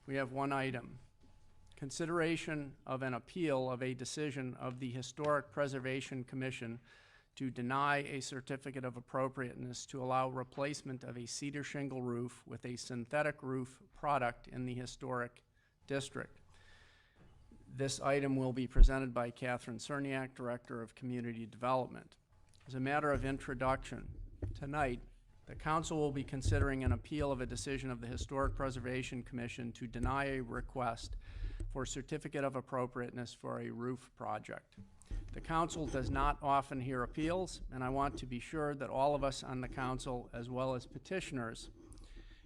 We have one item. Consideration of an appeal of a decision of the Historic Preservation Commission to deny a certificate of appropriateness to allow replacement of a cedar shingle roof with a synthetic roof product in the historic district. This item will be presented by Catherine Cerniak, Director of Community Development. As a matter of introduction, tonight, the Council will be considering an appeal of a decision of the Historic Preservation Commission to deny a request for certificate of appropriateness for a roof project. The Council does not often hear appeals, and I want to be sure that all of us on the Council, as well as petitioners,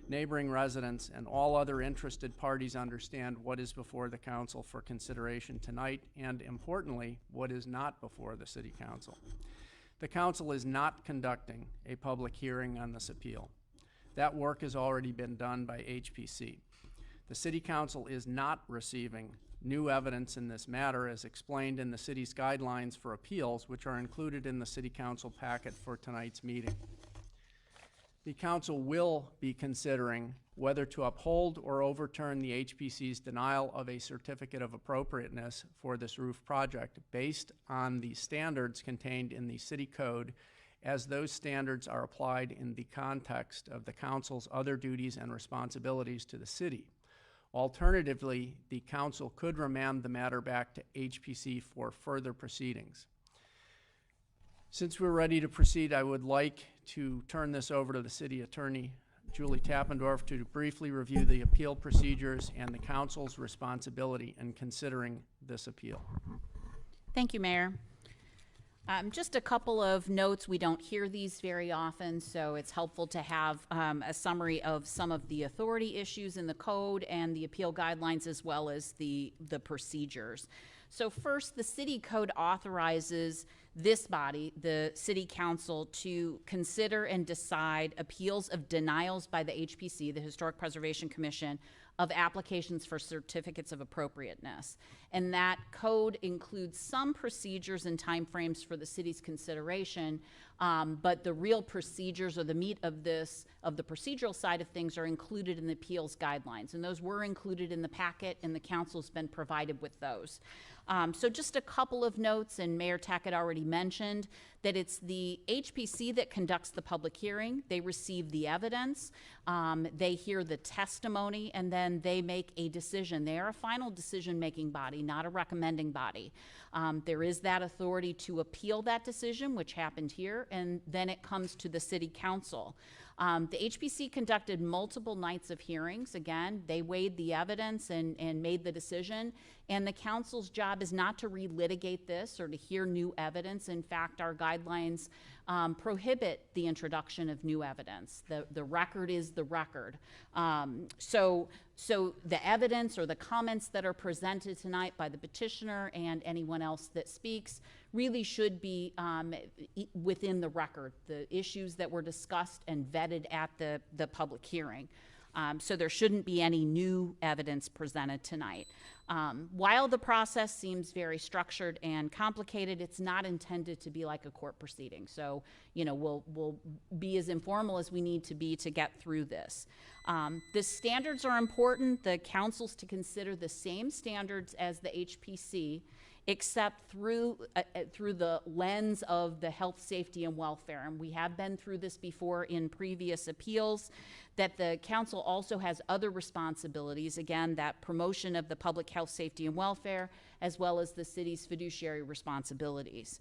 neighboring residents, and all other interested parties understand what is before the Council for consideration tonight, and importantly, what is not before the City Council. The Council is not conducting a public hearing on this appeal. That work has already been done by HPC. The City Council is not receiving new evidence in this matter as explained in the City's guidelines for appeals, which are included in the City Council packet for tonight's meeting. The Council will be considering whether to uphold or overturn the HPC's denial of a certificate of appropriateness for this roof project based on the standards contained in the City Code, as those standards are applied in the context of the Council's other duties and responsibilities to the City. Alternatively, the Council could remand the matter back to HPC for further proceedings. Since we're ready to proceed, I would like to turn this over to the City Attorney, Julie Tappendorf, to briefly review the appeal procedures and the Council's responsibility in considering this appeal. Thank you, Mayor. Just a couple of notes. We don't hear these very often, so it's helpful to have a summary of some of the authority issues in the code and the appeal guidelines, as well as the procedures. So first, the City Code authorizes this body, the City Council, to consider and decide appeals of denials by the HPC, the Historic Preservation Commission, of applications for certificates of appropriateness. And that code includes some procedures and timeframes for the city's consideration, but the real procedures or the meat of this, of the procedural side of things, are included in the appeals guidelines. And those were included in the packet, and the Council's been provided with those. So just a couple of notes, and Mayor Tackett already mentioned that it's the HPC that conducts the public hearing. They receive the evidence, they hear the testimony, and then they make a decision. They are a final decision-making body, not a recommending body. There is that authority to appeal that decision, which happened here, and then it comes to the City Council. The HPC conducted multiple nights of hearings. Again, they weighed the evidence and made the decision, and the Council's job is not to relitigate this or to hear new evidence. In fact, our guidelines prohibit the introduction of new evidence. The record is the record. So the evidence or the comments that are presented tonight by the petitioner and anyone else that speaks really should be within the record, the issues that were discussed and vetted at the public hearing. So there shouldn't be any new evidence presented tonight. While the process seems very structured and complicated, it's not intended to be like a court proceeding. So, you know, we'll be as informal as we need to be to get through this. The standards are important. The Council's to consider the same standards as the HPC, except through the lens of the health, safety, and welfare. And we have been through this before in previous appeals, that the Council also has other responsibilities, again, that promotion of the public health, safety, and welfare, as well as the city's fiduciary responsibilities.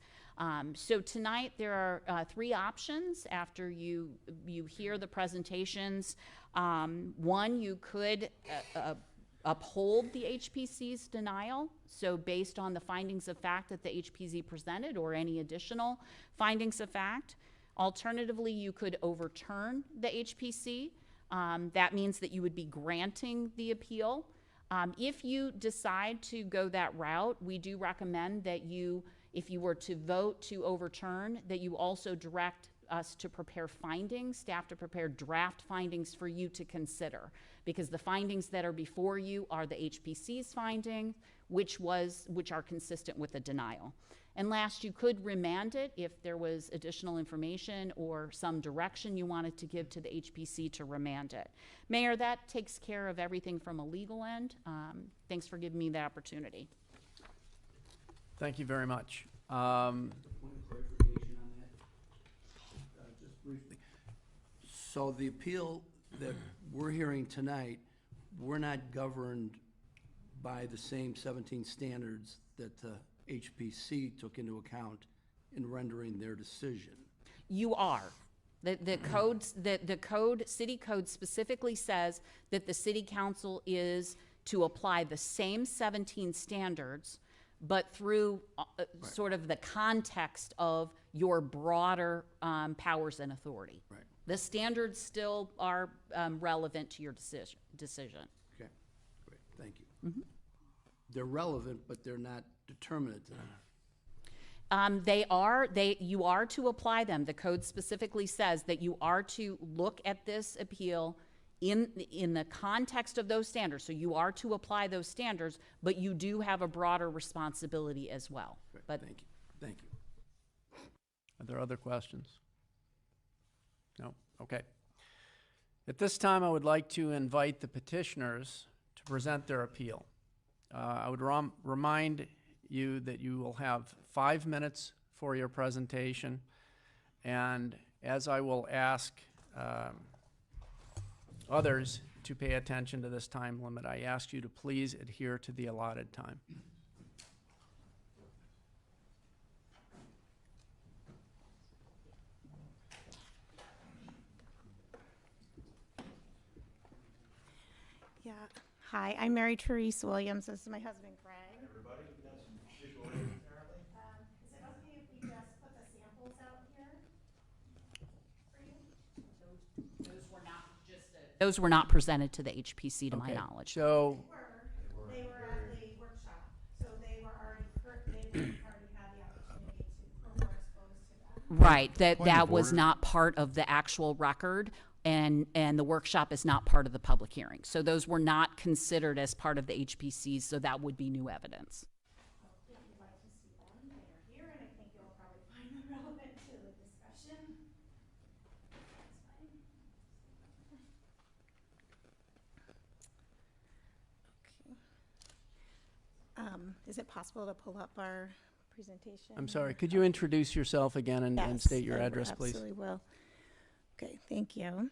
So tonight there are three options after you hear the presentations. One, you could uphold the HPC's denial, so based on the findings of fact that the HPC presented or any additional findings of fact. Alternatively, you could overturn the HPC. That means that you would be granting the appeal. If you decide to go that route, we do recommend that you, if you were to vote to overturn, that you also direct us to prepare findings, staff to prepare draft findings for you to consider, because the findings that are before you are the HPC's finding, which are consistent with the denial. And last, you could remand it if there was additional information or some direction you wanted to give to the HPC to remand it. Mayor, that takes care of everything from a legal end. Thanks for giving me the opportunity. Thank you very much. Point of clarification on that, just briefly. So the appeal that we're hearing tonight, we're not governed by the same 17 standards that the HPC took into account in rendering their decision. You are. The city code specifically says that the city council is to apply the same 17 standards, but through sort of the context of your broader powers and authority. Right. The standards still are relevant to your decision. Okay, great, thank you. They're relevant, but they're not determinative. You are to apply them. The code specifically says that you are to look at this appeal in the context of those standards. So you are to apply those standards, but you do have a broader responsibility as well. Great, But thank you, thank you. Are there other questions? No? Okay. At this time, I would like to invite the petitioners to present their appeal. I would remind you that you will have 5 minutes for your presentation, and as I will ask others to pay attention to this time limit, I ask you to please adhere to the allotted time. Yeah. Hi, I'm Mary Therese Williams. This is my husband, Greg. Everybody, we've got some visual aids apparently. Is it okay if we just put the samples out here for you? those were not presented to the HPC, to my Okay, knowledge. So, They were at the workshop, so they already had the opportunity to, or were exposed to them. Right, that Point of was order. not part of the actual record, and the workshop is not part of the public hearing. So those were not considered as part of the HPCs, so that would be new evidence. If you'd like to see them, they are here, and I think you'll probably find them relevant to the discussion. That's fine. Okay. Is it possible to pull up our presentation? I'm sorry, could you introduce yourself again and Yes, state your I address, please? Absolutely will. Okay, thank you.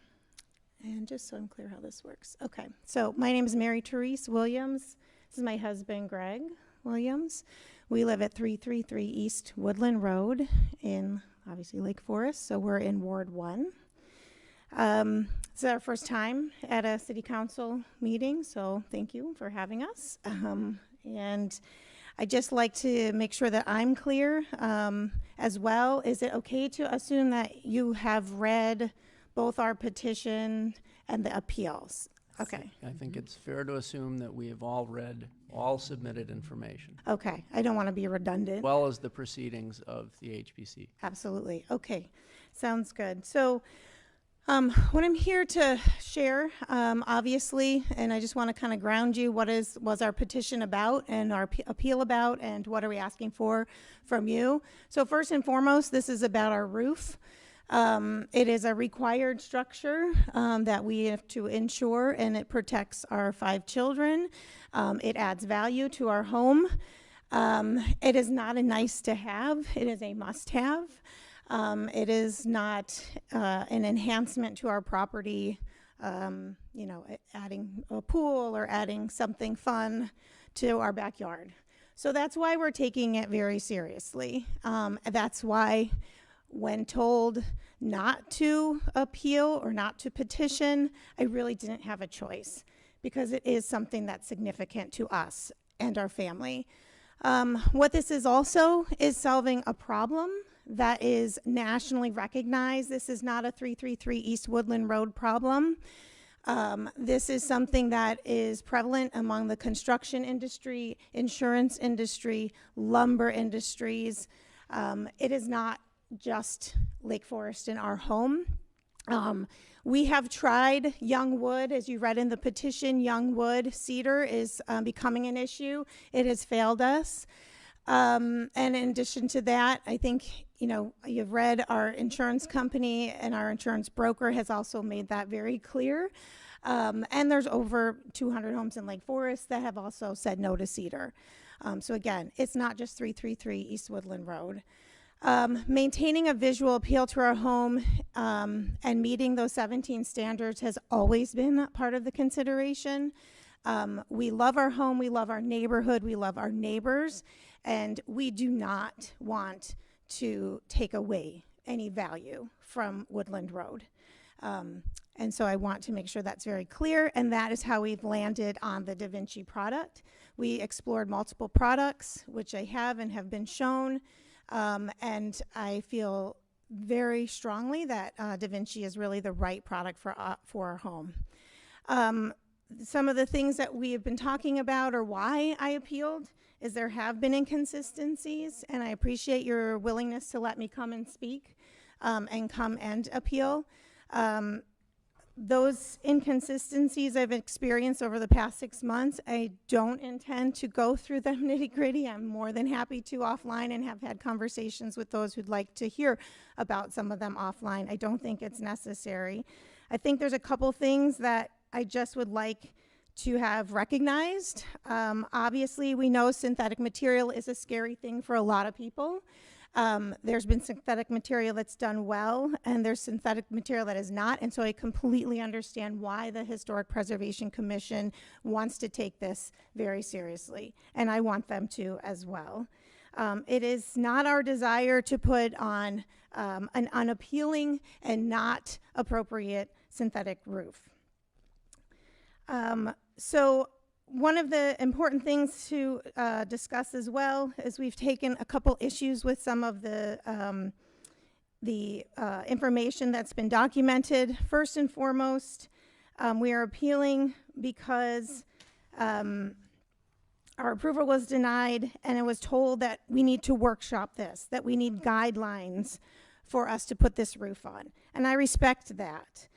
And just so I'm clear how this works. Okay, so my name is Mary Therese Williams. This is my husband, Greg Williams. We live at 333 East Woodland Road in, obviously, Lake Forest, so we're in Ward 1. This is our first time at a city council meeting, so thank you for having us. And I'd just like to make sure that I'm clear as well. Is it okay to assume that you have read both our petition and the appeals? Okay. I think it's fair to assume that we have all read all submitted information, Okay. I don't want to be redundant. as well as the proceedings of the HPC. Absolutely. Okay. Sounds good. So what I'm here to share, obviously, and I just want to kind of ground you, was our petition about and our appeal about, and what are we asking for from you. So first and foremost, this is about our roof. It is a required structure that we have to insure, and it protects our 5 children. It adds value to our home. It is not a nice to have. It is a must have. It is not an enhancement to our property, adding a pool or adding something fun to our backyard. So that's why we're taking it very seriously. That's why when told not to appeal or not to petition, I really didn't have a choice, because it is something that's significant to us and our family. What this is also is solving a problem that is nationally recognized. This is not a 333 East Woodland Road problem. This is something that is prevalent among the construction industry, insurance industry, lumber industries. It is not just Lake Forest in our home. We have tried young wood, as you read in the petition. Young wood, cedar is becoming an issue. It has failed us. And in addition to that, I think, you know, you've read our insurance company and our insurance broker has also made that very clear. And there's over 200 homes in Lake Forest that have also said no to cedar. So again, it's not just 333 East Woodland Road. Maintaining a visual appeal to our home and meeting those 17 standards has always been part of the consideration. We love our home, we love our neighborhood, we love our neighbors, and we do not want to take away any value from Woodland Road. And so I want to make sure that's very clear, and that is how we've landed on the Vinci product. We explored multiple products, which I have and have been shown, and I feel very strongly that Vinci is really the right product for our home. Some of the things that we have been talking about or why I appealed is there have been inconsistencies, and I appreciate your willingness to let me come and speak and come and appeal. Those inconsistencies I've experienced over the past 6 months, I don't intend to go through them nitty-gritty. I'm more than happy to offline and have had conversations with those who'd like to hear about some of them offline. I don't think it's necessary. I think there's a couple things that I just would like to have recognized. Obviously, we know synthetic material is a scary thing for a lot of people. There's been synthetic material that's done well, and there's synthetic material that is not, and so I completely understand why the Historic Preservation Commission wants to take this very seriously, and I want them to as well. It is not our desire to put on an unappealing and not appropriate synthetic roof. So one of the important things to discuss as well is we've taken a couple issues with some of the information that's been documented. First and foremost, we are appealing because our approval was denied, and it was told that we need to workshop this, that we need guidelines for us to put this roof on. And I respect that.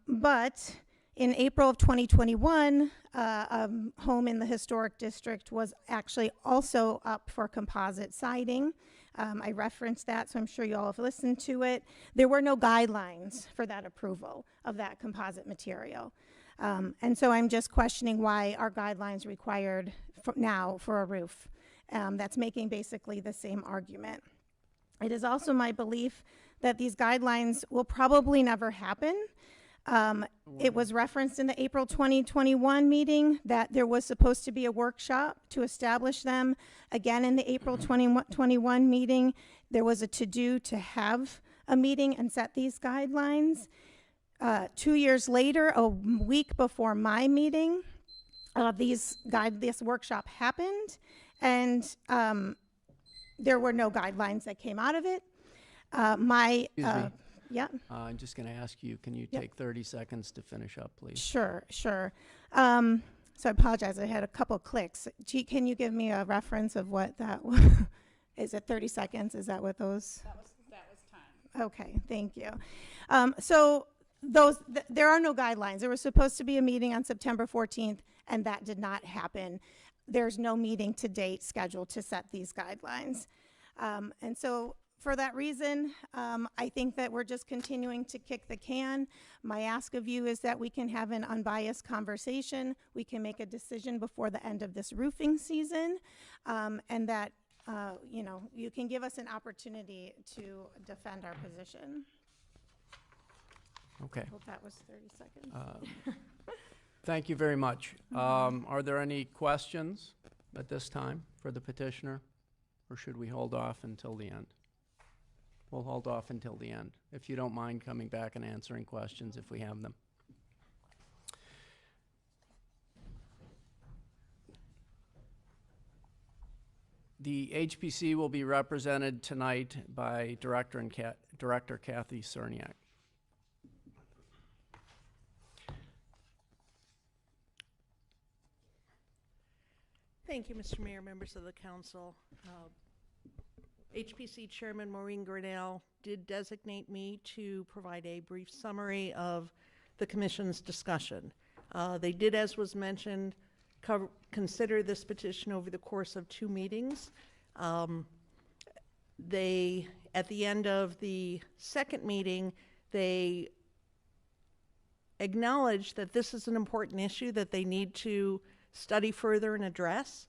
But in April of 2021, a home in the historic district was actually also up for composite siding. I referenced that, so I'm sure you all have listened to it. There were no guidelines for that approval of that composite material. And so I'm just questioning why our guidelines required now for a roof. That's making basically the same argument. It is also my belief that these guidelines will probably never happen. It was referenced in the April 2021 meeting that there was supposed to be a workshop to establish them. Again, in the April 2021 meeting, there was a to-do to have a meeting and set these guidelines. 2 years later, a week before my meeting, this workshop happened, and there were no guidelines that came out of it. Excuse me. Yeah. I'm just going to ask you, can you Yep. take 30 seconds to finish up, please? Sure. So I apologize. I had a couple clicks. Gee, can you give me a reference of what that was? Is it 30 seconds? Is that what those? That was time. Okay. Thank you. So there are no guidelines. There was supposed to be a meeting on September 14th, and that did not happen. There's no meeting to date scheduled to set these guidelines. And so for that reason, I think that we're just continuing to kick the can. My ask of you is that we can have an unbiased conversation. We can make a decision before the end of this roofing season, and that you can give us an opportunity to defend our position. Okay. I hope that was 30 seconds. Thank you very much. Are there any questions at this time for the petitioner, or should we hold off until the end? We'll hold off until the end, if you don't mind coming back and answering questions if we have them. The HPC will be represented tonight by Director Kathy Cerniak. Thank you, Mr. Mayor, members of the council. HPC Chairman Maureen Grinnell did designate me to provide a brief summary of the Commission's discussion. They did, as was mentioned, consider this petition over the course of 2 meetings. At the end of the second meeting, they acknowledged that this is an important issue that they need to study further and address,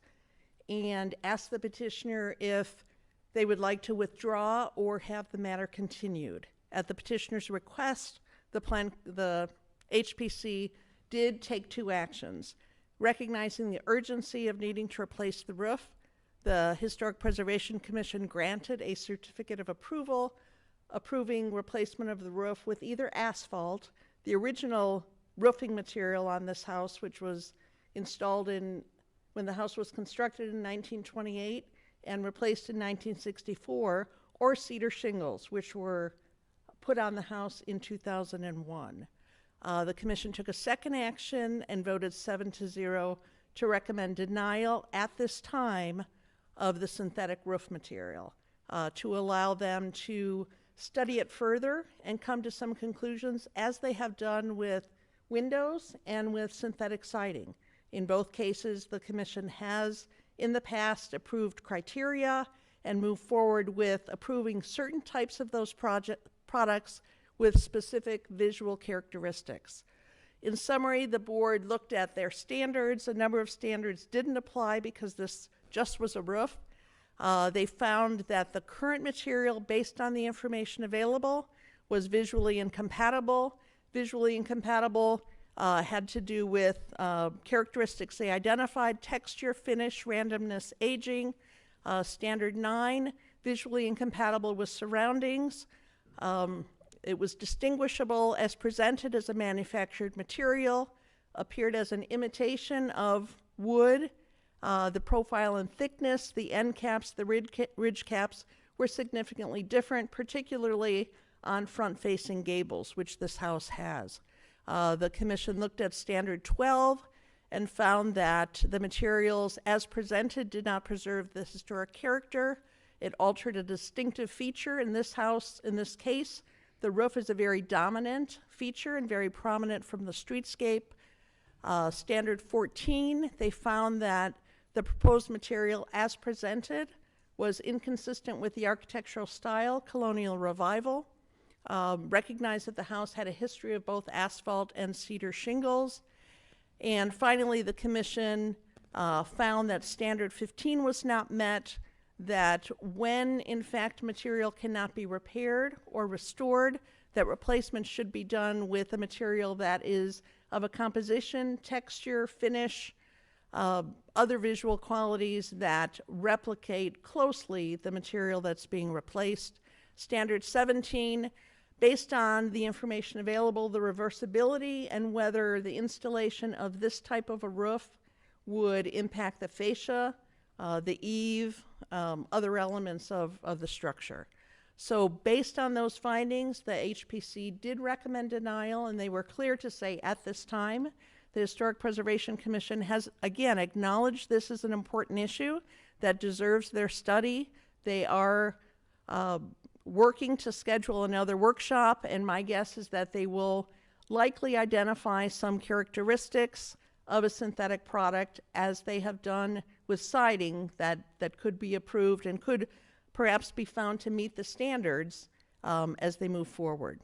and asked the petitioner if they would like to withdraw or have the matter continued. At the petitioner's request, the HPC did take 2 actions. Recognizing the urgency of needing to replace the roof, the Historic Preservation Commission granted a certificate of approval approving replacement of the roof with either asphalt, the original roofing material on this house, which was installed when the house was constructed in 1928 and replaced in 1964, or cedar shingles, which were put on the house in 2001. The commission took a second action and voted 7-0 to recommend denial at this time of the synthetic roof material, to allow them to study it further and come to some conclusions, as they have done with windows and with synthetic siding. In both cases, the commission has in the past approved criteria and moved forward with approving certain types of those products with specific visual characteristics. In summary, the board looked at their standards. A number of standards didn't apply because this just was a roof. They found that the current material, based on the information available, was visually incompatible. Visually incompatible had to do with characteristics they identified: texture, finish, randomness, aging. Standard 9, visually incompatible with surroundings. It was distinguishable as presented as a manufactured material, appeared as an imitation of wood. The profile and thickness, the end caps, the ridge caps were significantly different, particularly on front-facing gables, which this house has. The commission looked at standard 12 and found that the materials as presented did not preserve the historic character. It altered a distinctive feature in this house. In this case, the roof is a very dominant feature and very prominent from the streetscape. Standard 14, they found that the proposed material as presented was inconsistent with the architectural style, colonial revival. Recognized that the house had a history of both asphalt and cedar shingles. And finally, the commission found that standard 15 was not met, that when in fact material cannot be repaired or restored, that replacement should be done with a material that is of a composition, texture, finish, other visual qualities that replicate closely the material that's being replaced. Standard 17, based on the information available, the reversibility and whether the installation of this type of a roof would impact the fascia, the eave, other elements of the structure. So based on those findings, the HPC did recommend denial, and they were clear to say at this time, the Historic Preservation Commission has, again, acknowledged this is an important issue that deserves their study. They are working to schedule another workshop, and my guess is that they will likely identify some characteristics of a synthetic product, as they have done with siding, that could be approved and could perhaps be found to meet the standards as they move forward.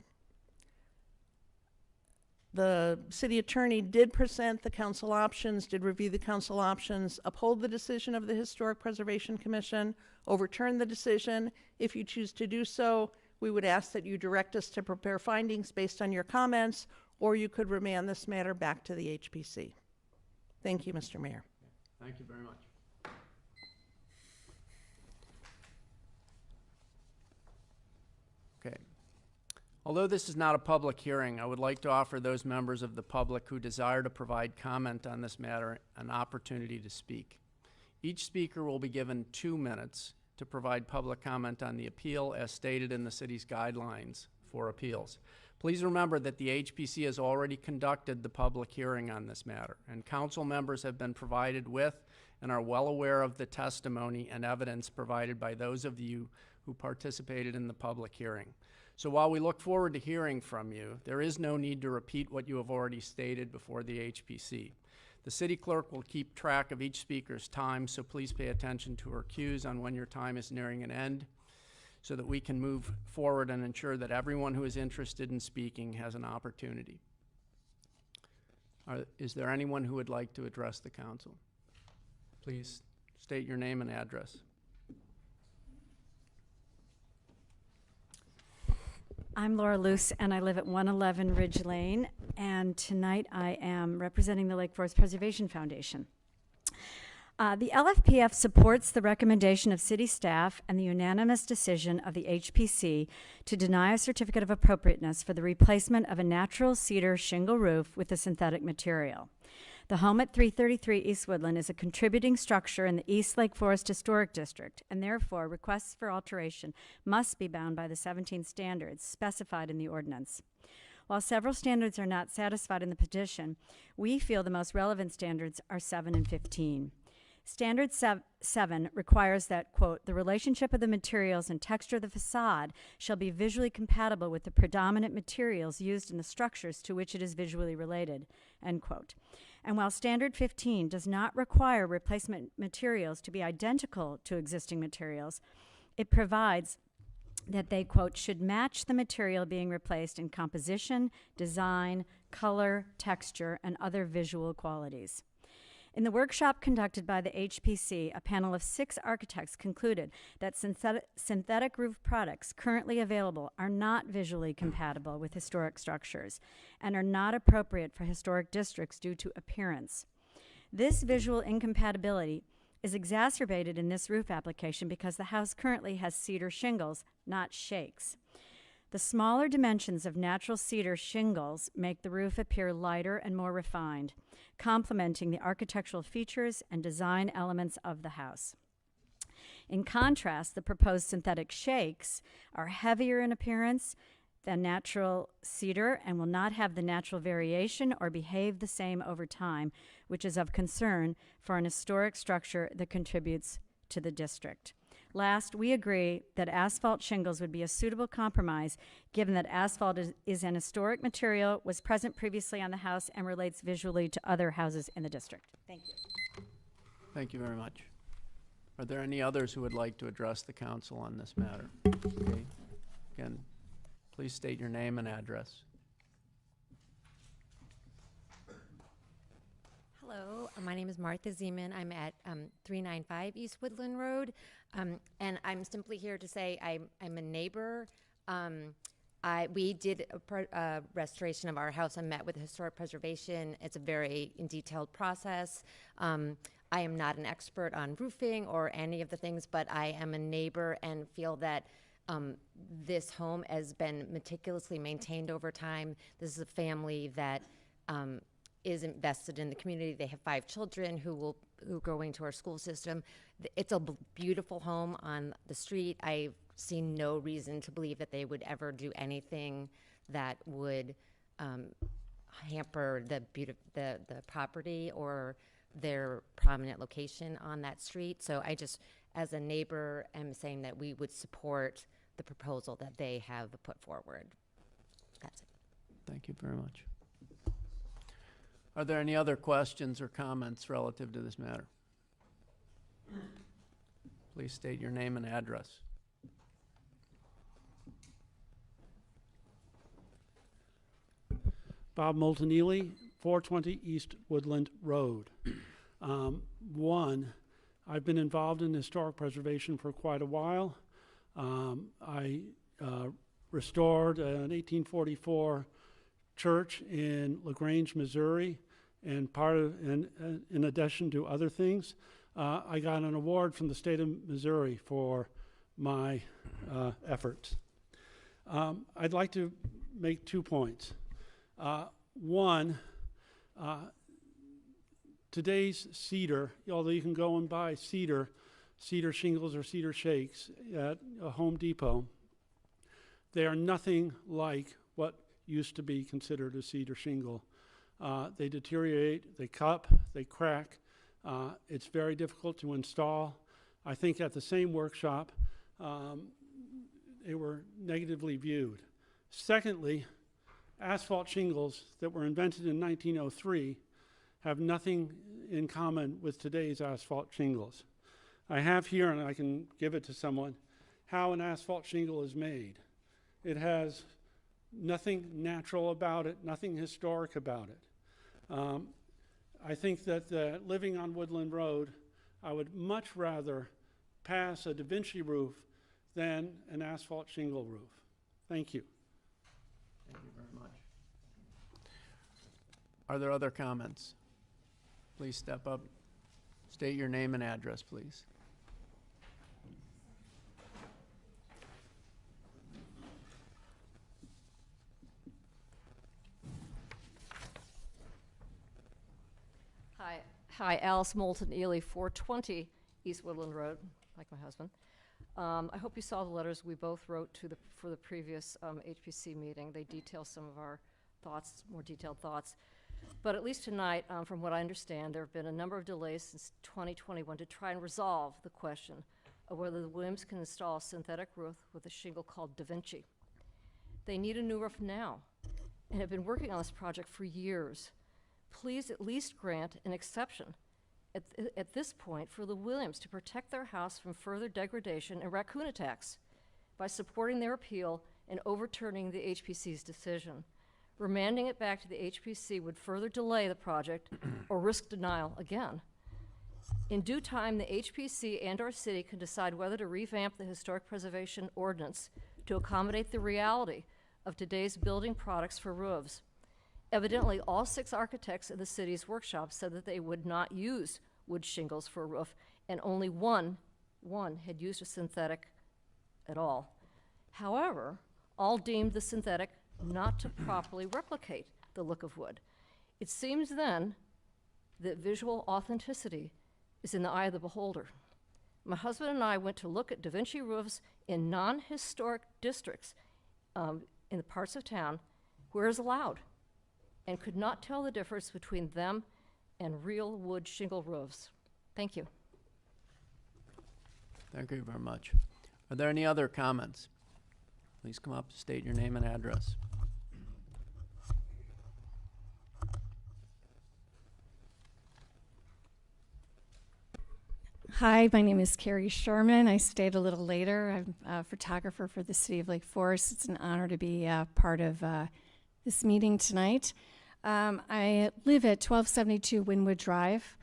The city attorney did present the council options, did review the council options, uphold the decision of the Historic Preservation Commission, overturn the decision. If you choose to do so, we would ask that you direct us to prepare findings based on your comments, or you could remand this matter back to the HPC. Thank you, Mr. Mayor. Thank you very much. Okay. Although this is not a public hearing, I would like to offer those members of the public who desire to provide comment on this matter an opportunity to speak. Each speaker will be given 2 minutes to provide public comment on the appeal as stated in the city's guidelines for appeals. Please remember that the HPC has already conducted the public hearing on this matter, and council members have been provided with and are well aware of the testimony and evidence provided by those of you who participated in the public hearing. So while we look forward to hearing from you, there is no need to repeat what you have already stated before the HPC. The city clerk will keep track of each speaker's time, so please pay attention to her cues on when your time is nearing an end so that we can move forward and ensure that everyone who is interested in speaking has an opportunity. Is there anyone who would like to address the council? Please state your name and address. I'm Laura Luce, and I live at 111 Ridge Lane, and tonight I am representing the Lake Forest Preservation Foundation. The LFPF supports the recommendation of city staff and the unanimous decision of the HPC to deny a certificate of appropriateness for the replacement of a natural cedar shingle roof with a synthetic material. The home at 333 East Woodland is a contributing structure in the East Lake Forest Historic District, and therefore requests for alteration must be bound by the 17 standards specified in the ordinance. While several standards are not satisfied in the petition, we feel the most relevant standards are 7 and 15. Standard 7 requires that, quote, the relationship of the materials and texture of the facade shall be visually compatible with the predominant materials used in the structures to which it is visually related, end quote. And while Standard 15 does not require replacement materials to be identical to existing materials, it provides that they, quote, should match the material being replaced in composition, design, color, texture, and other visual qualities. In the workshop conducted by the HPC, a panel of 6 architects concluded that synthetic roof products currently available are not visually compatible with historic structures and are not appropriate for historic districts due to appearance. This visual incompatibility is exacerbated in this roof application because the house currently has cedar shingles, not shakes. The smaller dimensions of natural cedar shingles make the roof appear lighter and more refined, complementing the architectural features and design elements of the house. In contrast, the proposed synthetic shakes are heavier in appearance than natural cedar and will not have the natural variation or behave the same over time, which is of concern for an historic structure that contributes to the district. Last, we agree that asphalt shingles would be a suitable compromise given that asphalt is an historic material, was present previously on the house, and relates visually to other houses in the district. Thank you. Thank you very much. Are there any others who would like to address the council on this matter? Okay. Again, please state your name and address. Hello, my name is Martha Zeman. I'm at 395 East Woodland Road, and I'm simply here to say I'm a neighbor. We did a restoration of our house. I met with Historic Preservation. It's a very detailed process. I am not an expert on roofing or any of the things, but I am a neighbor and feel that this home has been meticulously maintained over time. This is a family that is invested in the community. They have 5 children who are going to our school system. It's a beautiful home on the street. I've seen no reason to believe that they would ever do anything that would hamper the property or their prominent location on that street. So I just, as a neighbor, am saying that we would support the proposal that they have put forward. That's it. Thank you very much. Are there any other questions or comments relative to this matter? Please state your name and address. Bob Moltanili, 420 East Woodland Road. I've been involved in historic preservation for quite a while. I restored an 1844 church in LaGrange, Missouri, and in addition to other things, I got an award from the state of Missouri for my efforts. I'd like to make 2 points. One, today's cedar, although you can go and buy cedar shingles or cedar shakes at a Home Depot, they are nothing like what used to be considered a cedar shingle. They deteriorate, they cup, they crack. It's very difficult to install. I think at the same workshop, they were negatively viewed. Secondly, asphalt shingles that were invented in 1903 have nothing in common with today's asphalt shingles. I have here, and I can give it to someone, how an asphalt shingle is made. It has nothing natural about it, nothing historic about it. I think that living on Woodland Road, I would much rather pass a Da Vinci roof than an asphalt shingle roof. Thank you. Thank you very much. Are there other comments? Please step up. State your name and address, please. Hi, Alice Moulton Ely, 420 East Woodland Road, like my husband. I hope you saw the letters we both wrote for the previous HPC meeting. They detail some of our thoughts, more detailed thoughts. But at least tonight, from what I understand, there have been a number of delays since 2021 to try and resolve the question of whether the Williams can install a synthetic roof with a shingle called Da Vinci. They need a new roof now and have been working on this project for years. Please at least grant an exception at this point for the Williams to protect their house from further degradation and raccoon attacks by supporting their appeal and overturning the HPC's decision. Remanding it back to the HPC would further delay the project or risk denial again. In due time, the HPC and our city can decide whether to revamp the historic preservation ordinance to accommodate the reality of today's building products for roofs. Evidently, all 6 architects in the city's workshop said that they would not use wood shingles for a roof, and only one had used a synthetic at all. However, all deemed the synthetic not to properly replicate the look of wood. It seems then that visual authenticity is in the eye of the beholder. My husband and I went to look at Da Vinci roofs in non-historic districts in the parts of town where it's allowed, and could not tell the difference between them and real wood shingle roofs. Thank you. Thank you very much. Are there any other comments? Please come up, state your name and address. Hi, my name is Carrie Sherman. I stayed a little later. I'm a photographer for the City of Lake Forest. It's an honor to be part of this meeting tonight. I live at 1272 Wynwood Drive.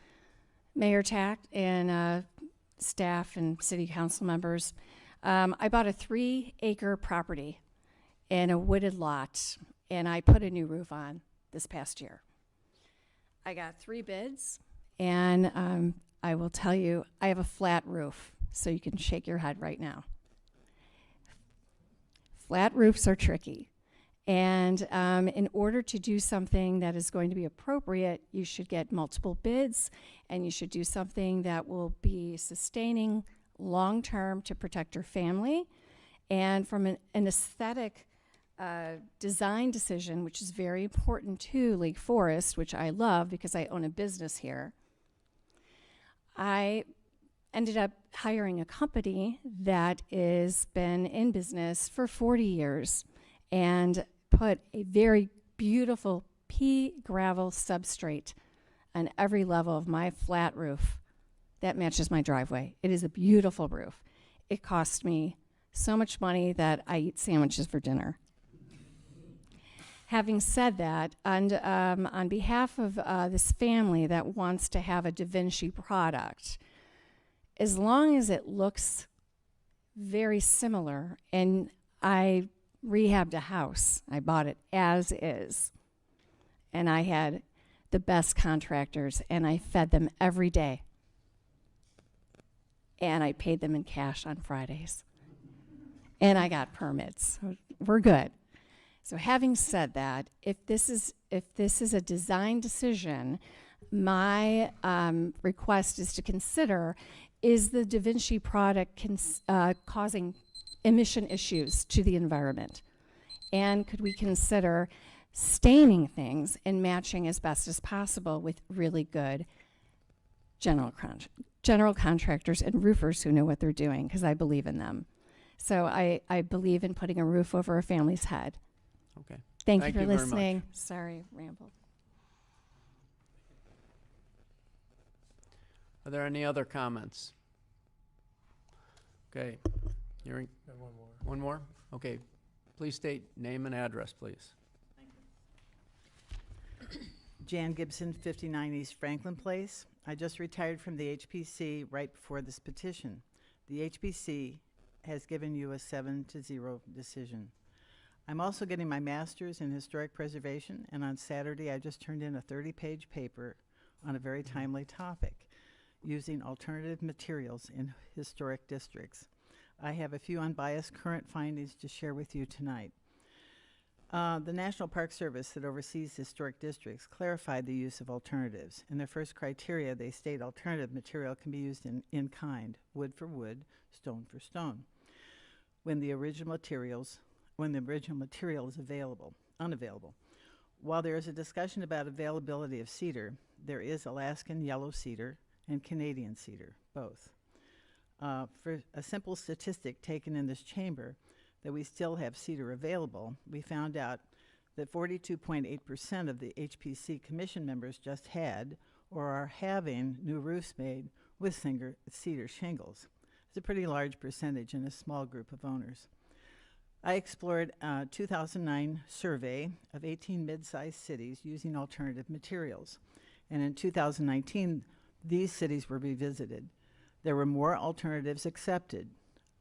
Mayor Tact and staff and city council members. I bought a 3-acre property in a wooded lot, and I put a new roof on this past year. I got 3 bids, and I will tell you, I have a flat roof, so you can shake your head right now. Flat roofs are tricky. And in order to do something that is going to be appropriate, you should get multiple bids, and you should do something that will be sustaining long-term to protect your family. And from an aesthetic design decision, which is very important to Lake Forest, which I love because I own a business here, I ended up hiring a company that has been in business for 40 years and put a very beautiful pea gravel substrate on every level of my flat roof that matches my driveway. It is a beautiful roof. It cost me so much money that I eat sandwiches for dinner. Having said that, and on behalf of this family that wants to have a Da Vinci product, as long as it looks very similar, and I rehabbed a house. I bought it as is. And I had the best contractors, and I fed them every day. And I paid them in cash on Fridays. And I got permits. We're good. So having said that, if this is a design decision, my request is to consider, is the Da Vinci product causing emission issues to the environment? And could we consider staining things and matching as best as possible with really good general contractors and roofers who know what they're doing, because I believe in them. So I believe in putting a roof over a family's head. Okay. Thank you for very much. listening. Sorry, rambled. Are there any other comments? Okay, hearing. One more. One more? Okay. Please state name and address, please. Jan Gibson, 59 East Franklin Place. I just retired from the HPC right before this petition. The HPC has given you a 7-0 decision. I'm also getting my master's in historic preservation, and on Saturday I just turned in a 30-page paper on a very timely topic, using alternative materials in historic districts. I have a few unbiased current findings to share with you tonight. The National Park Service that oversees historic districts clarified the use of alternatives. In their first criteria, they state alternative material can be used in kind, wood for wood, stone for stone, when the original material is unavailable. While there is a discussion about availability of cedar, there is Alaskan yellow cedar and Canadian cedar, both. For a simple statistic taken in this chamber, that we still have cedar available, we found out that 42.8% of the HPC commission members just had or are having new roofs made with cedar shingles. It's a pretty large percentage in a small group of owners. I explored a 2009 survey of 18 mid-sized cities using alternative materials. And in 2019, these cities were revisited. There were more alternatives accepted,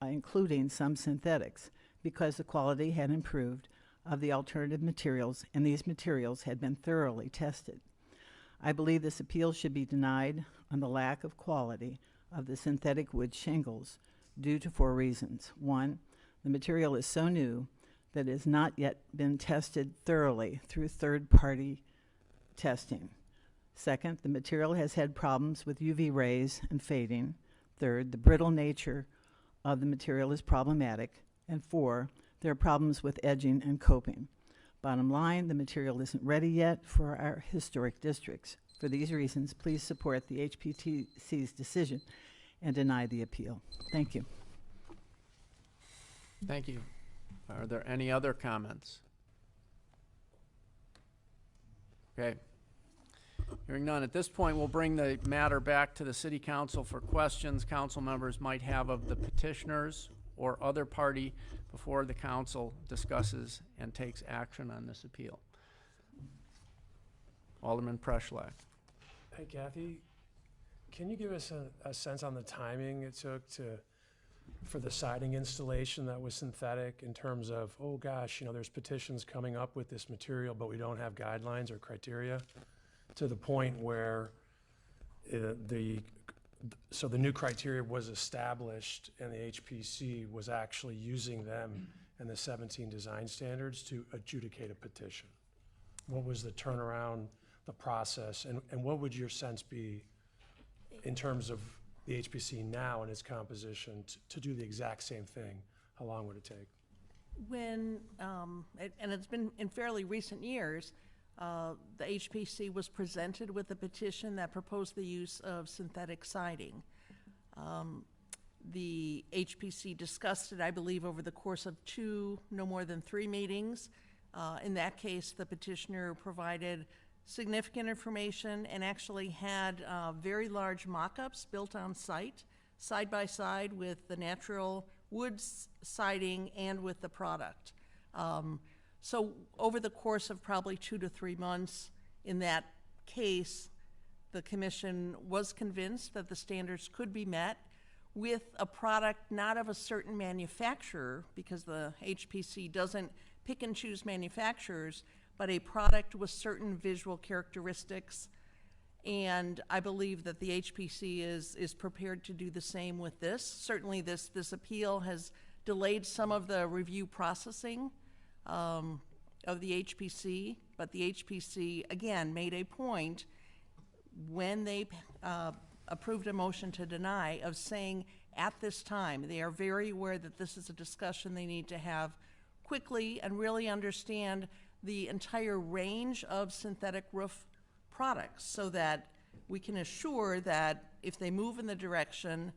including some synthetics, because the quality had improved of the alternative materials, and these materials had been thoroughly tested. I believe this appeal should be denied on the lack of quality of the synthetic wood shingles due to 4 reasons. 1, the material is so new that it has not yet been tested thoroughly through third-party testing. 2nd, the material has had problems with UV rays and fading. 3rd, the brittle nature of the material is problematic. And 4, there are problems with edging and coping. Bottom line, the material isn't ready yet for our historic districts. For these reasons, please support the HPTC's decision and deny the appeal. Thank you. Thank you. Are there any other comments? Okay. Hearing none. At this point, we'll bring the matter back to the City Council for questions council members might have of the petitioners or other party before the council discusses and takes action on this appeal. Alderman Preschlack. Hey, Kathy, can you give us a sense on the timing it took for the siding installation that was synthetic, in terms of, oh gosh, you know, there's petitions coming up with this material, but we don't have guidelines or criteria, to the point where so the new criteria was established and the HPC was actually using them and the 17 design standards to adjudicate a petition? What was the turnaround, the process, and what would your sense be in terms of the HPC now and its composition to do the exact same thing? How long would it take? When, and it's been in fairly recent years, the HPC was presented with a petition that proposed the use of synthetic siding. The HPC discussed it, I believe, over the course of 2, no more than 3 meetings. In that case, the petitioner provided significant information and actually had very large mock-ups built on site, side by side with the natural wood siding and with the product. So over the course of probably 2 to 3 months, in that case, the commission was convinced that the standards could be met with a product not of a certain manufacturer, because the HPC doesn't pick and choose manufacturers, but a product with certain visual characteristics. And I believe that the HPC is prepared to do the same with this. Certainly this appeal has delayed some of the review processing of the HPC, but the HPC, again, made a point when they approved a motion to deny of saying at this time, they are very aware that this is a discussion they need to have quickly and really understand the entire range of synthetic roof products, so that we can assure that if they move in the direction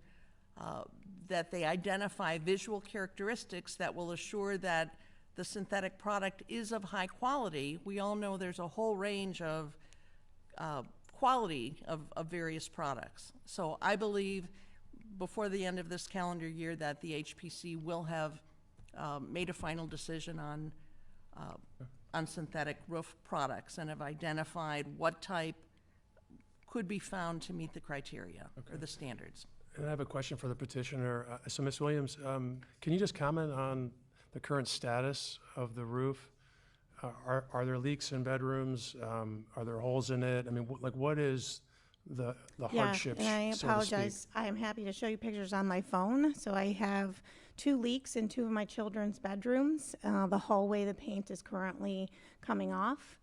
that they identify visual characteristics that will assure that the synthetic product is of high quality. We all know there's a whole range of quality of various products. So I believe before the end of this calendar year that the HPC will have made a final decision on synthetic roof products and have identified what type could be found to meet the criteria or the standards. And I have a question for the petitioner. So Ms. Williams, can you just comment on the current status of the roof? Are there leaks in bedrooms? Are there holes in it? I mean, what is the hardships, Yeah, and I so to speak? apologize. I am happy to show you pictures on my phone. So I have 2 leaks in 2 of my children's bedrooms. The hallway, the paint is currently coming off.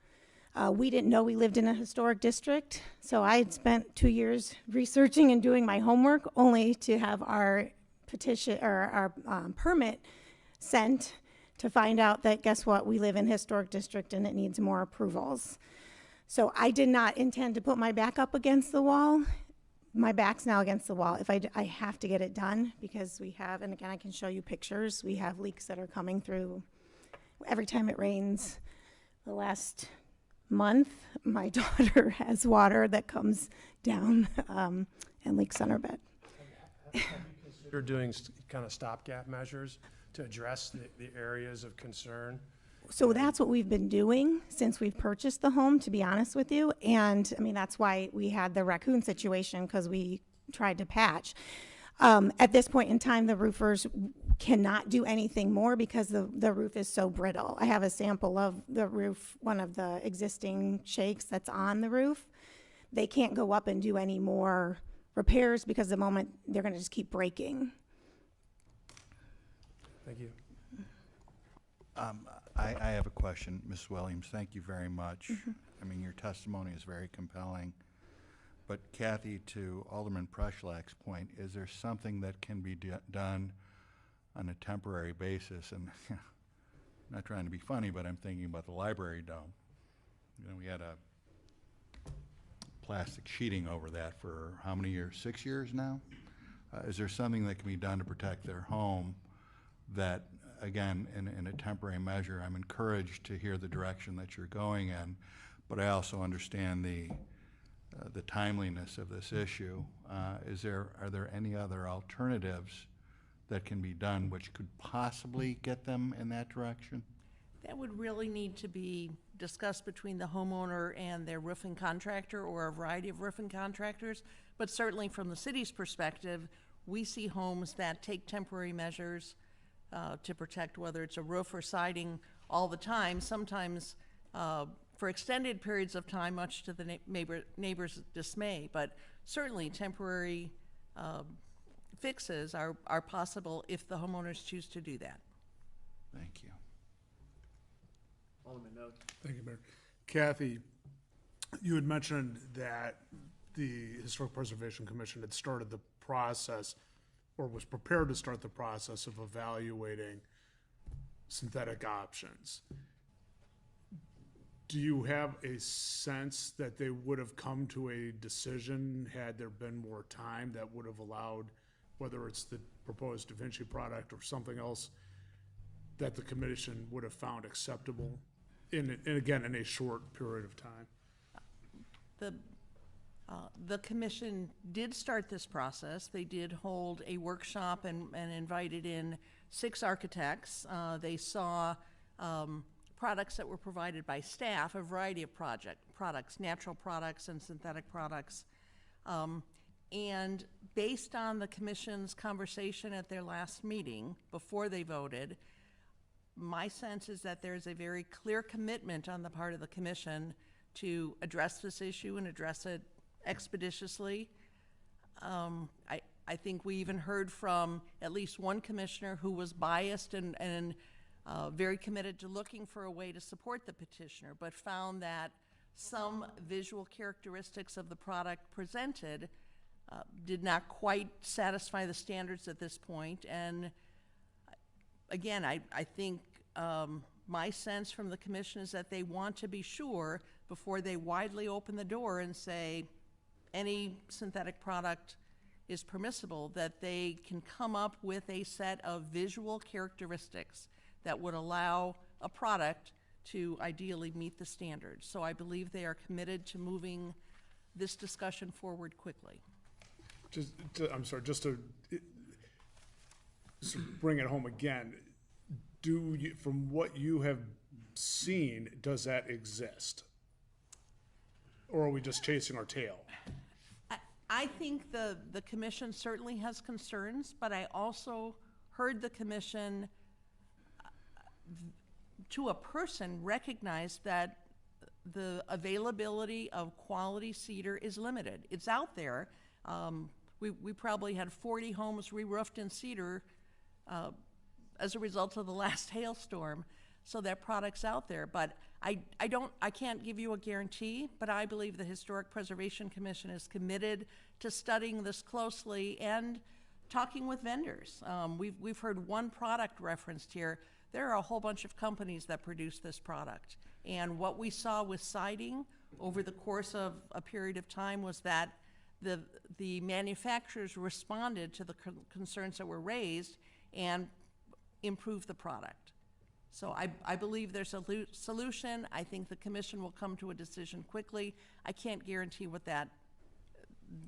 We didn't know we lived in a historic district, so I had spent 2 years researching and doing my homework only to have our petition or our permit sent to find out that, guess what, we live in a historic district and it needs more approvals. So I did not intend to put my back up against the wall. My back's now against the wall. If I have to get it done because we have, and again, I can show you pictures, we have leaks that are coming through every time it rains. The last month, my daughter has water that comes down and leaks on her bed. Have you considered doing kind of stopgap measures to address the areas of concern? So that's what we've been doing since we've purchased the home, to be honest with you. And I mean, that's why we had the raccoon situation, because we tried to patch. At this point in time, the roofers cannot do anything more because the roof is so brittle. I have a sample of the roof, one of the existing shakes that's on the roof. They can't go up and do any more repairs because the moment they're going to just keep breaking. Thank you. I have a question, Ms. Williams. Thank you very much. I mean, your testimony is very compelling. But Kathy, to Alderman Preschlack's point, is there something that can be done on a temporary basis? And I'm not trying to be funny, but I'm thinking about the library dome. You know, we had a plastic sheeting over that for how many years? 6 years now? Is there something that can be done to protect their home that, again, in a temporary measure? I'm encouraged to hear the direction that you're going in, but I also understand the timeliness of this issue. Are there any other alternatives that can be done which could possibly get them in that direction? That would really need to be discussed between the homeowner and their roofing contractor or a variety of roofing contractors. But certainly from the city's perspective, we see homes that take temporary measures to protect, whether it's a roof or siding, all the time, sometimes for extended periods of time, much to the neighbor's dismay. But certainly temporary fixes are possible if the homeowners choose to do that. Thank you. Alderman Note. Thank you, Mayor. Kathy, you had mentioned that the Historic Preservation Commission had started the process, or was prepared to start the process of evaluating synthetic options. Do you have a sense that they would have come to a decision had there been more time that would have allowed, whether it's the proposed Vinci product or something else, that the commission would have found acceptable in a short period of time? The commission did start this process. They did hold a workshop and invited in 6 architects. They saw products that were provided by staff, a variety of products, natural products and synthetic products. And based on the commission's conversation at their last meeting, before they voted, my sense is that there's a very clear commitment on the part of the commission to address this issue and address it expeditiously. I think we even heard from at least one commissioner who was biased and very committed to looking for a way to support the petitioner, but found that some visual characteristics of the product presented did not quite satisfy the standards at this point. And again, I think my sense from the commission is that they want to be sure before they widely open the door and say any synthetic product is permissible, that they can come up with a set of visual characteristics that would allow a product to ideally meet the standards. So I believe they are committed to moving this discussion forward quickly. I'm sorry, just to bring it home again, from what you have seen, does that exist? Or are we just chasing our tail? I think the commission certainly has concerns, but I also heard the commission, to a person, recognize that the availability of quality cedar is limited. It's out there. We probably had 40 homes re-roofed in cedar as a result of the last hailstorm, so that product's out there. But I can't give you a guarantee, but I believe the Historic Preservation Commission is committed to studying this closely and talking with vendors. We've heard one product referenced here. There are a whole bunch of companies that produce this product. And what we saw with siding over the course of a period of time was that the manufacturers responded to the concerns that were raised and improved the product. So I believe there's a solution. I think the commission will come to a decision quickly. I can't guarantee what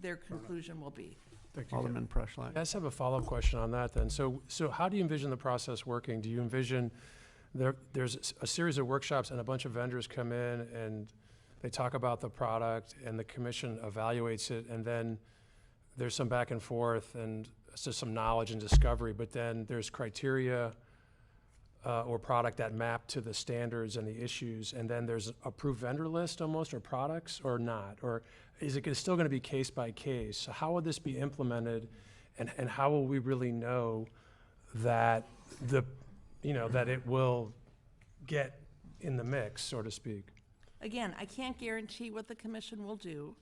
their conclusion will be. Thank you. Alderman Preschlack. I just have a follow-up question on that then. So how do you envision the process working? Do you envision there's a series of workshops and a bunch of vendors come in and they talk about the product and the commission evaluates it, and then there's some back and forth and it's just some knowledge and discovery, but then there's criteria or product that map to the standards and the issues, and then there's an approved vendor list almost, or products, or not? Or is it still going to be case by case? So how would this be implemented, and how will we really know that that it will get in the mix, so to speak? Again, I can't guarantee what the commission will do.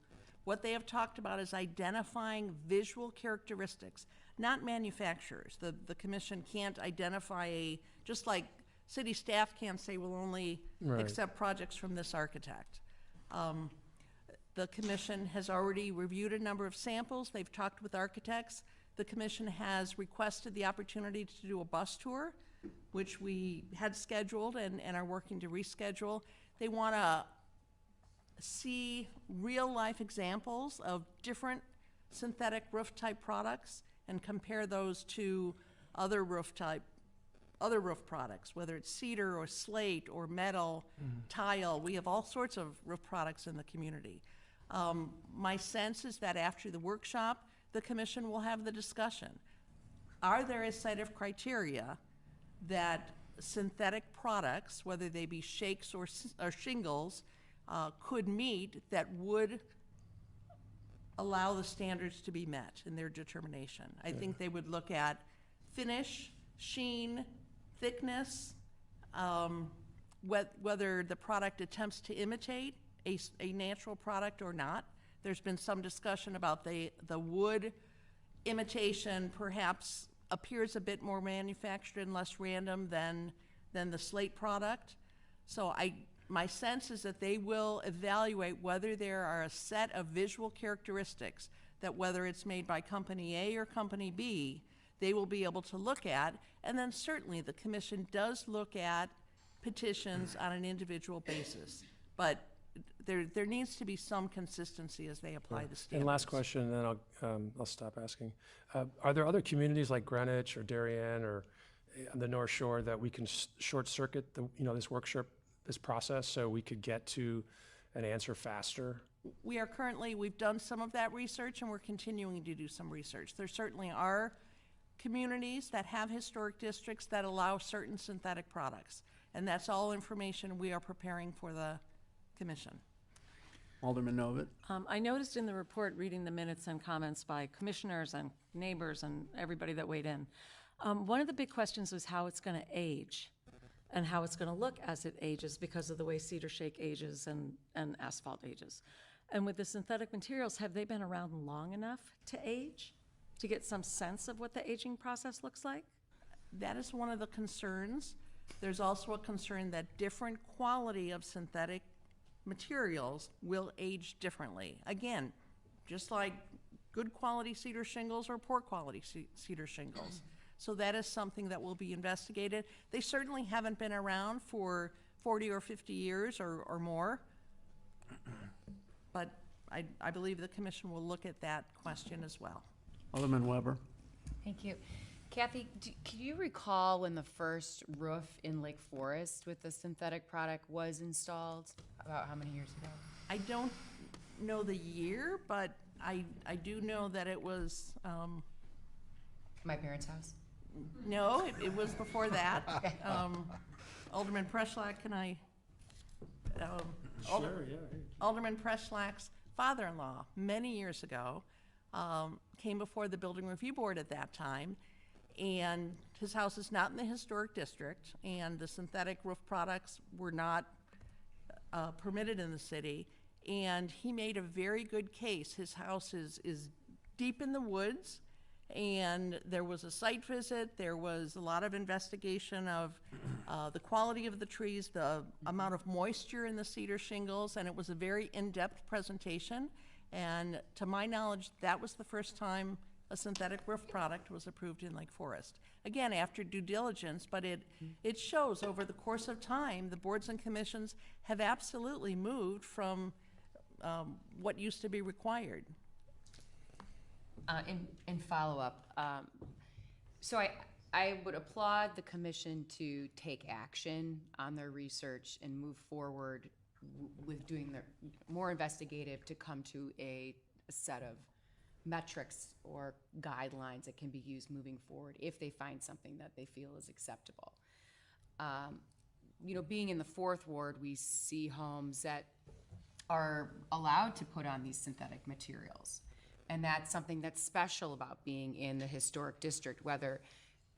What they have talked about is identifying visual characteristics, not manufacturers. The commission can't identify just like city staff can't say we'll only accept projects from this architect. The commission has already reviewed a number of samples. They've talked with architects. The commission has requested the opportunity to do a bus tour, which we had scheduled and are working to reschedule. They want to see real-life examples of different synthetic roof type products and compare those to other roof products, whether it's cedar or slate or metal, tile. We have all sorts of roof products in the community. My sense is that after the workshop, the commission will have the discussion. Are there a set of criteria that synthetic products, whether they be shakes or shingles, could meet that would allow the standards to be met in their determination? I think they would look at finish, sheen, thickness, whether the product attempts to imitate a natural product or not. There's been some discussion about the wood imitation perhaps appears a bit more manufactured and less random than the slate product. So my sense is that they will evaluate whether there are a set of visual characteristics that, whether it's made by company A or company B, they will be able to look at. And then certainly the commission does look at petitions on an individual basis. But there needs to be some consistency as they apply the standards. And last question, and then I'll stop asking. Are there other communities like Greenwich or Darien or the North Shore that we can short circuit this workshop, this process, so we could get to an answer faster? We've done some of that research, and we're continuing to do some research. There certainly are communities that have historic districts that allow certain synthetic products, and that's all information we are preparing for the commission. Alderman Novit. I noticed in the report, reading the minutes and comments by commissioners and neighbors and everybody that weighed in, one of the big questions was how it's going to age and how it's going to look as it ages because of the way cedar shake ages and asphalt ages. And with the synthetic materials, have they been around long enough to age, to get some sense of what the aging process looks like? That is one of the concerns. There's also a concern that different quality of synthetic materials will age differently. Again, just like good quality cedar shingles or poor quality cedar shingles. So that is something that will be investigated. They certainly haven't been around for 40 or 50 years or more, but I believe the commission will look at that question as well. Alderman Weber. Thank you. Kathy, can you recall when the first roof in Lake Forest with the synthetic product was installed? About how many years ago? I don't know the year, but I do know that it was, My parents' house? no, it was before that. Alderman Preschlack, can I? Sure, yeah. Alderman Preschlack's father-in-law, many years ago, came before the Building Review Board at that time, and his house is not in the historic district, and the synthetic roof products were not permitted in the city, and he made a very good case. His house is deep in the woods, and there was a site visit, there was a lot of investigation of the quality of the trees, the amount of moisture in the cedar shingles, and it was a very in-depth presentation. And to my knowledge, that was the first time a synthetic roof product was approved in Lake Forest. Again, after due diligence, but it shows over the course of time, the boards and commissions have absolutely moved from what used to be required. In follow-up, so I would applaud the commission to take action on their research and move forward with doing their more investigative to come to a set of metrics or guidelines that can be used moving forward if they find something that they feel is acceptable. You know, being in the 4th Ward, we see homes that are allowed to put on these synthetic materials. And that's something that's special about being in the historic district, whether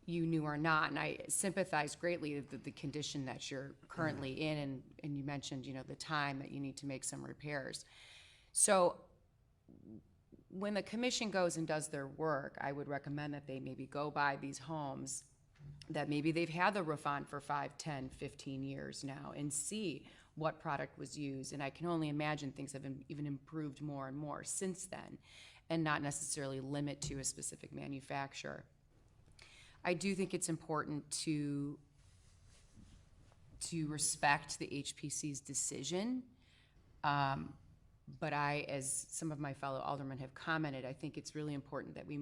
you knew or not. And I sympathize greatly with the condition that you're currently in, and you mentioned, you know, the time that you need to make some repairs. So when the commission goes and does their work, I would recommend that they maybe go by these homes that maybe they've had the roof on for 5, 10, 15 years now and see what product was used. And I can only imagine things have even improved more and more since then, and not necessarily limit to a specific manufacturer. I do think it's important to respect the HPC's decision. But as some of my fellow aldermen have commented, I think it's really important that we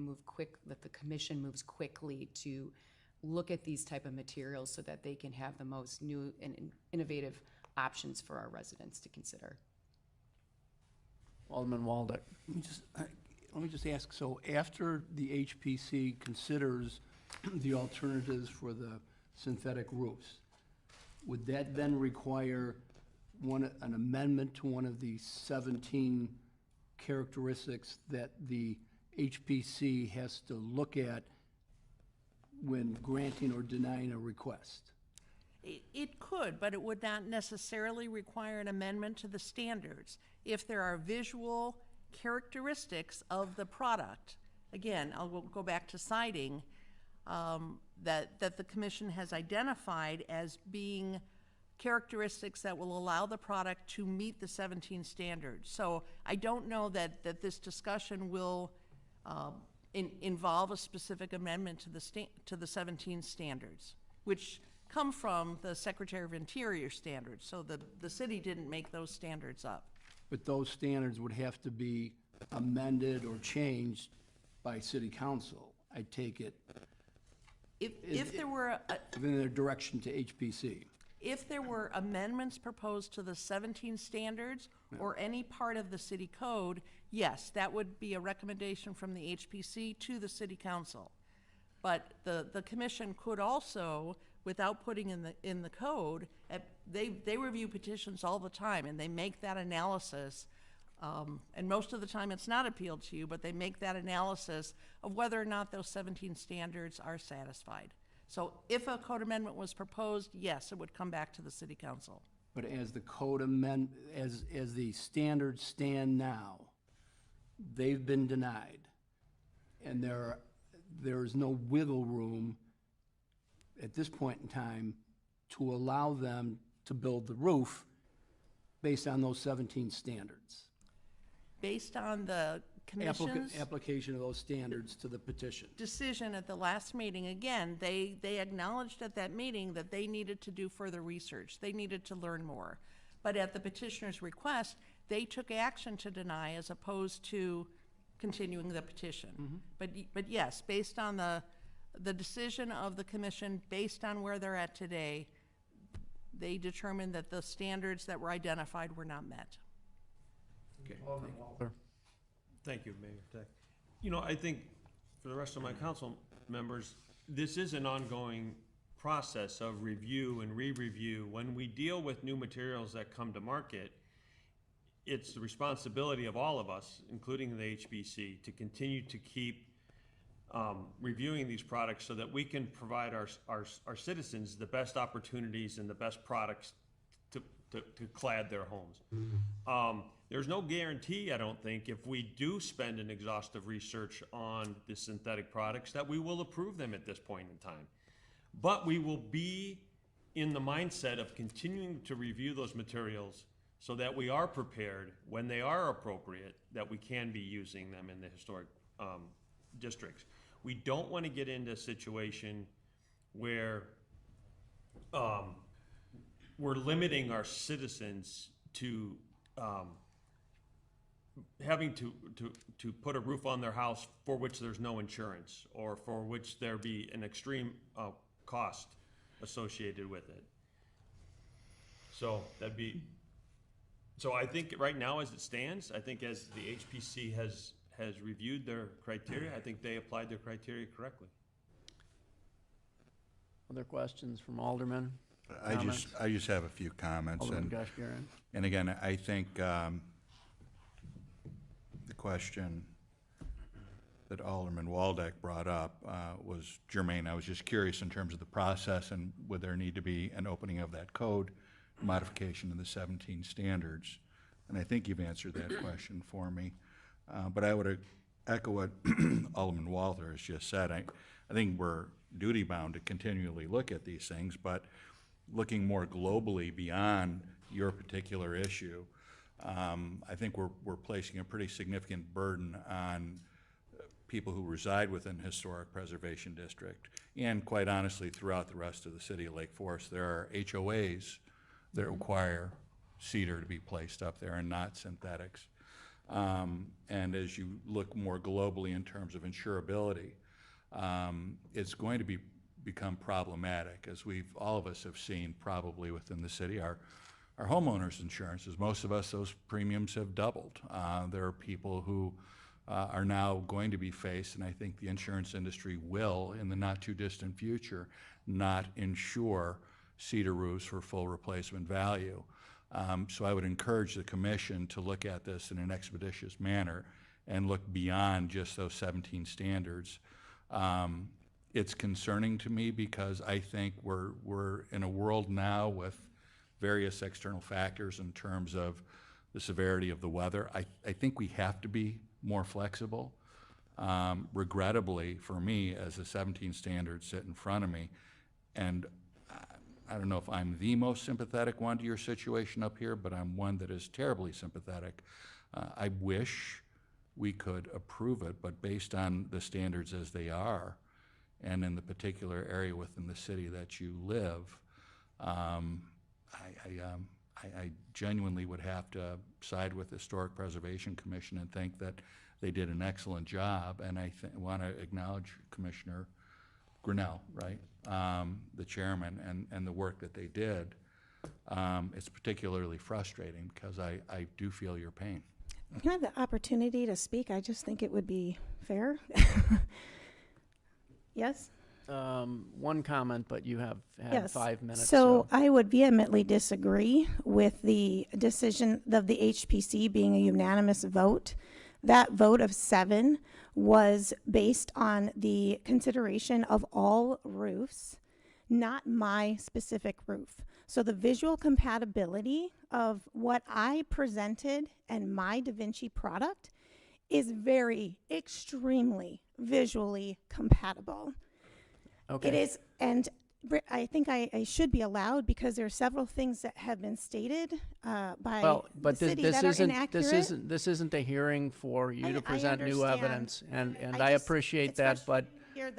that the commission moves quickly to look at these type of materials so that they can have the most new and innovative options for our residents to consider. Alderman Waldeck. Let me just ask, so after the HPC considers the alternatives for the synthetic roofs, would that then require an amendment to one of the 17 characteristics that the HPC has to look at when granting or denying a request? It could, but it would not necessarily require an amendment to the standards. If there are visual characteristics of the product, again, I'll go back to siding, that the commission has identified as being characteristics that will allow the product to meet the 17 standards. So I don't know that this discussion will involve a specific amendment to the 17 standards, which come from the Secretary of Interior standards. So the city didn't make those standards up. But those standards would have to be amended or changed by city council, I take it. If there were in their direction to HPC. If there were amendments proposed to the 17 standards or any part of the city code, yes, that would be a recommendation from the HPC to the city council. But the commission could also, without putting in the code, they review petitions all the time and they make that analysis. And most of the time it's not appealed to you, but they make that analysis of whether or not those 17 standards are satisfied. So if a code amendment was proposed, yes, it would come back to the city council. But as the code as the standards stand now, they've been denied. And there is no wiggle room at this point in time to allow them to build the roof based on those 17 standards. Based on the commission's application of those standards to the petition. Decision at the last meeting, again, they acknowledged at that meeting that they needed to do further research. They needed to learn more. But at the petitioner's request, they took action to deny as opposed to continuing the petition. But yes, based on the decision of the commission, based on where they're at today, they determined that the standards that were identified were not met. Thank you, Mayor. You know, I think for the rest of my council members, this is an ongoing process of review and re-review. When we deal with new materials that come to market, it's the responsibility of all of us, including the HBC, to continue to keep reviewing these products so that we can provide our citizens the best opportunities and the best products to clad their homes. There's no guarantee, I don't think, if we do spend an exhaustive research on the synthetic products, that we will approve them at this point in time. But we will be in the mindset of continuing to review those materials so that we are prepared when they are appropriate, that we can be using them in the historic districts. We don't want to get into a situation where we're limiting our citizens to having to put a roof on their house for which there's no insurance, or for which there be an extreme cost associated with it. So I think right now, as it stands, I think as the HPC has reviewed their criteria, I think they applied their criteria correctly. Other questions from aldermen? I just have a few comments. Alderman Gushgarian. And again, I think the question that Alderman Waldeck brought up was germane. I was just curious in terms of the process, and would there need to be an opening of that code, modification of the 17 standards? And I think you've answered that question for me. But I would echo what Alderman Walther has just said. I think we're duty-bound to continually look at these things, but looking more globally beyond your particular issue, I think we're placing a pretty significant burden on people who reside within historic preservation district, and quite honestly throughout the rest of the city of Lake Forest. There are HOAs that require cedar to be placed up there and not synthetics. And as you look more globally in terms of insurability, it's going to become problematic, as all of us have seen probably within the city. Our homeowners insurances, most of us, those premiums have doubled. There are people who are now going to be faced, and I think the insurance industry will, in the not too distant future, not insure cedar roofs for full replacement value. So I would encourage the commission to look at this in an expeditious manner and look beyond just those 17 standards. It's concerning to me because I think we're in a world now with various external factors in terms of the severity of the weather. I think we have to be more flexible. Regrettably, for me, as the 17 standards sit in front of me, and I don't know if I'm the most sympathetic one to your situation up here, but I'm one that is terribly sympathetic. I wish we could approve it, but based on the standards as they are, and in the particular area within the city that you live, I genuinely would have to side with the Historic Preservation Commission and think that they did an excellent job. And I want to acknowledge Commissioner Grinnell, right, the chairman, and the work that they did. It's particularly frustrating because I do feel your pain. Can I have the opportunity to speak? I just think it would be fair. Yes? One comment, but you have had Yes. 5 minutes. So I would vehemently disagree with the decision of the HPC being a unanimous vote. That vote of 7 was based on the consideration of all roofs, not my specific roof. So the visual compatibility of what I presented and my Da Vinci product is very, extremely visually compatible. Okay. It is, and I think I should be allowed, because there are several things that have been stated by but the city this that are isn't inaccurate. this isn't a hearing for you to present new understand. evidence, and I just- appreciate it's that, but frustrating to hear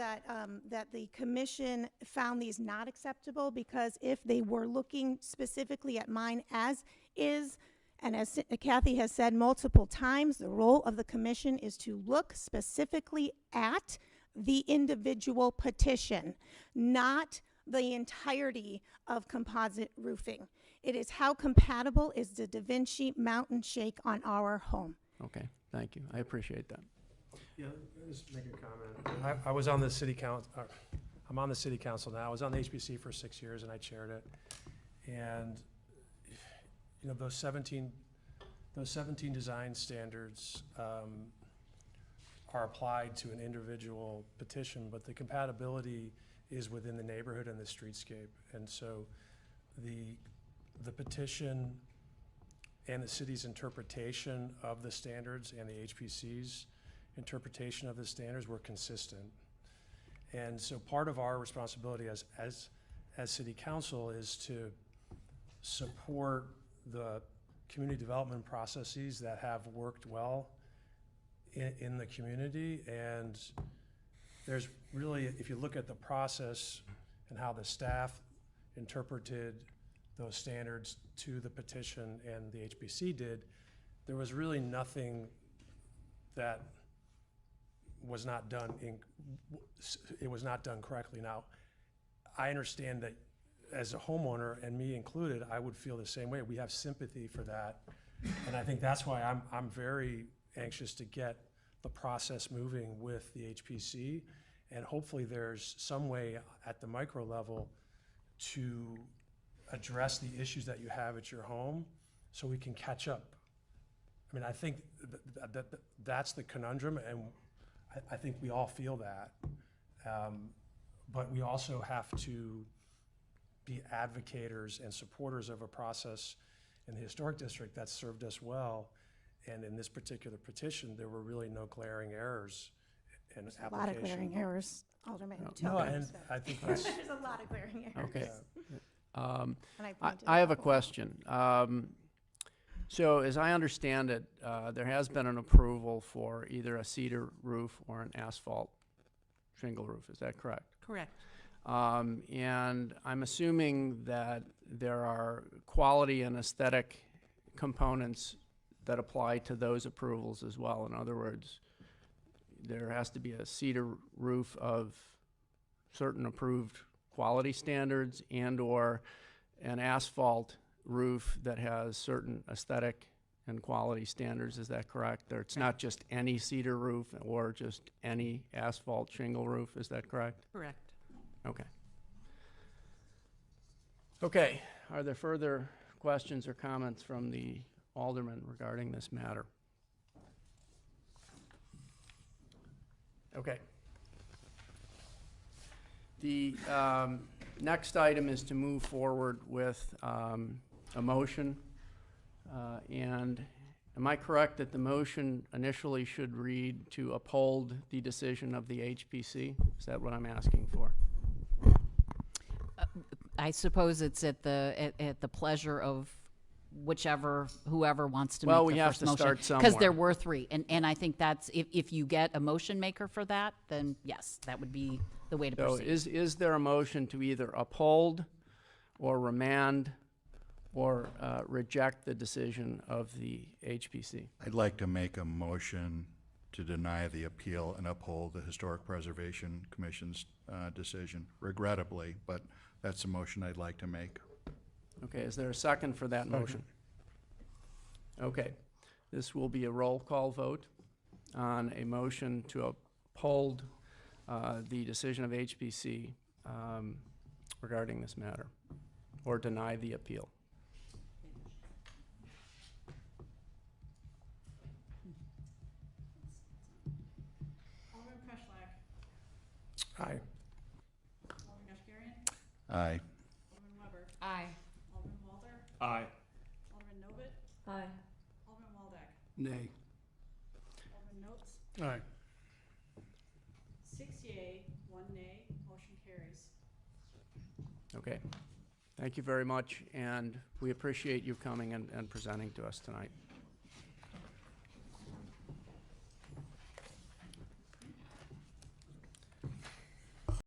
that the commission found these not acceptable, because if they were looking specifically at mine as is, And as Kathy has said multiple times, the role of the commission is to look specifically at the individual petition, not the entirety of composite roofing. It is how compatible is the Da Vinci Mountain Shake on our home. Okay, thank you. I appreciate that. Yeah, just make a comment. I was on the city council, I'm on the city council now. I was on the HPC for 6 years and I chaired it. And, you know, those 17 design standards are applied to an individual petition, but the compatibility is within the neighborhood and the streetscape. And so the petition and the city's interpretation of the standards and the HPC's interpretation of the standards were consistent. And so part of our responsibility as city council is to support the community development processes that have worked well in the community. And there's really, if you look at the process and how the staff interpreted those standards to the petition and the HPC did, there was really nothing that was not done it was not done correctly. Now, I understand that as a homeowner, and me included, I would feel the same way. We have sympathy for that. And I think that's why I'm very anxious to get the process moving with the HPC. And hopefully there's some way at the micro level to address the issues that you have at your home so we can catch up. I mean, I think that's the conundrum, and I think we all feel that. But we also have to be advocators and supporters of a process in the historic district that served us well. And in this particular petition, there were really no glaring errors in application. A lot of glaring errors, Alderman. No, and I think that's... There's a lot of glaring errors. Okay. And I have a question. So as I understand it, there has been an approval for either a cedar roof or an asphalt shingle roof. Is that correct? Correct. And I'm assuming that there are quality and aesthetic components that apply to those approvals as well. In other words, there has to be a cedar roof of certain approved quality standards and or an asphalt roof that has certain aesthetic and quality standards. Is that correct? Or it's not just any cedar roof or just any asphalt shingle roof. Is that correct? Correct. Okay. Okay. Are there further questions or comments from the alderman regarding this matter? Okay. The next item is to move forward with a motion. And am I correct that the motion initially should read to uphold the decision of the HPC? Is that what I'm asking for? I suppose it's at the pleasure of whoever wants to make the first motion. Well, we have to start somewhere. Because there were three, and I think that's, if you get a motion maker for that, then yes, that would be the way to So proceed. is there a motion to either uphold or remand or reject the decision of the HPC? I'd like to make a motion to deny the appeal and uphold the Historic Preservation Commission's decision, regrettably, but that's a motion I'd like to make. Okay, is there a second for that motion? Okay, this will be a roll call vote on a motion to uphold the decision of HPC regarding this matter, or deny the appeal. Alderman Preschlack. Aye. Alderman Kashgarian. Aye. Alderman Weber. Aye. Alderman Walter. Aye. Alderman Novit. Aye. Alderman Waldeck. Nay. Alderman Notes. Aye. 6 yea, 1 nay, motion carries. Okay, thank you very much, and we appreciate you coming and presenting to us tonight.